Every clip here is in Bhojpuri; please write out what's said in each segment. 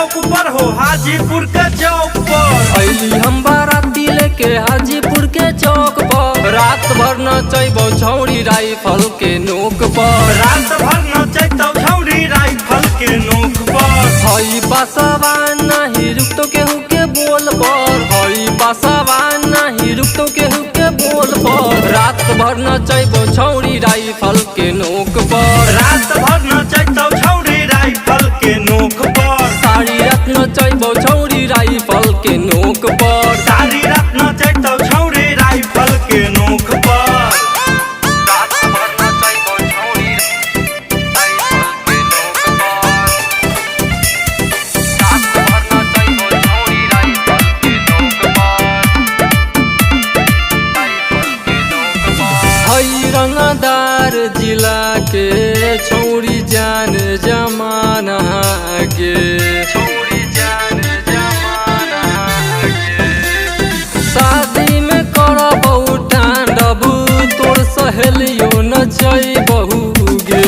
चौक पर हो, हाजीपुर के चौक पर अली हम बाराती लेके हाजीपुर के चौक पर। रात भर नचैबो छौरी राइफल के नोक पर। रात भर नचैतौ छौरी राइफल के नोक पर। हई पासवान नहीं रुकतो केहू के बोल पर। हई पासवान नहीं रुकतो केहू के बोल पर। रात भर नचैबो छौरी राइफल के नोक पर। रात भर नचैतौ छौरी राइफल के नोक पर। सारी रात नचैबो छौरी राइफल के नोक पर। सारी रात नचैतौ छौरी राइफल के नोक पर। रात भर नचैबो छौरी राइफल के नोक पर। रात भर नचैबो छौरी राइफल के नोक पर। राइफल के नोक पर। हई रंगदार जिला के छौरी जान जमाना के। छौरी जान जमाना के। शादी में करबौ टांडबू तोर सहेलियो नचैबहु गे।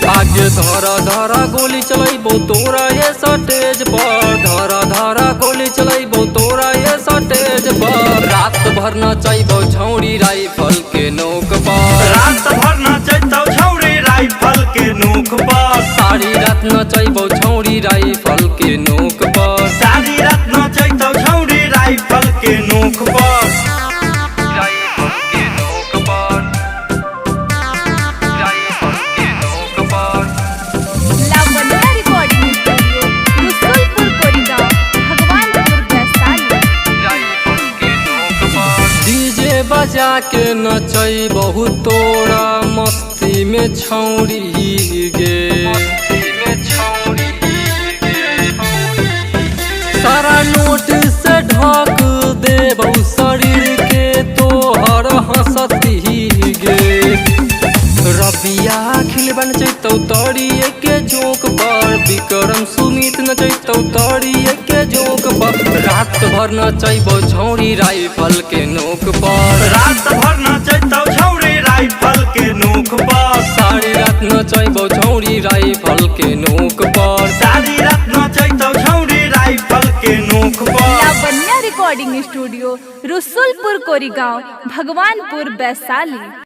आगे धरा धरा गोली चलैबो तोरा ये स्टेज पर। धरा धरा गोली चलैबो तोरा ये स्टेज पर। रात भर नचैबो छौरी राइफल के नोक पर। रात भर नचैतौ छौरी राइफल के नोक पर। सारी रात नचैबो छौरी राइफल के नोक पर। सारी रात नचैतौ छौरी राइफल के नोक पर। राइफल के नोक पर। राइफल के नोक पर। Lavanya recording studio, Rasulpur Korigaon, Bhagwanpur Vaishali. Rifle के नोक पर। डीजे बजा के नचैबहु तोरा मस्ती में छौरी गे। मस्ती में छौरी गे। सारा नोट से ढक देबहु शरीर के तोहर हंसती गे। रबिया खिलबा नचैतौ तोरिए के जोक पर। विक्रम सुमित नचैतौ तोरिए के जोक पर। रात भर नचैबो छौरी राइफल के नोक पर। रात भर नचैतौ छौरी राइफल के नोक पर। सारी रात नचैबो छौरी राइफल के नोक पर। सारी रात नचैतौ छौरी राइफल के नोक पर। Lavanya recording studio, Rasulpur Korigaon, Bhagwanpur Vaishali.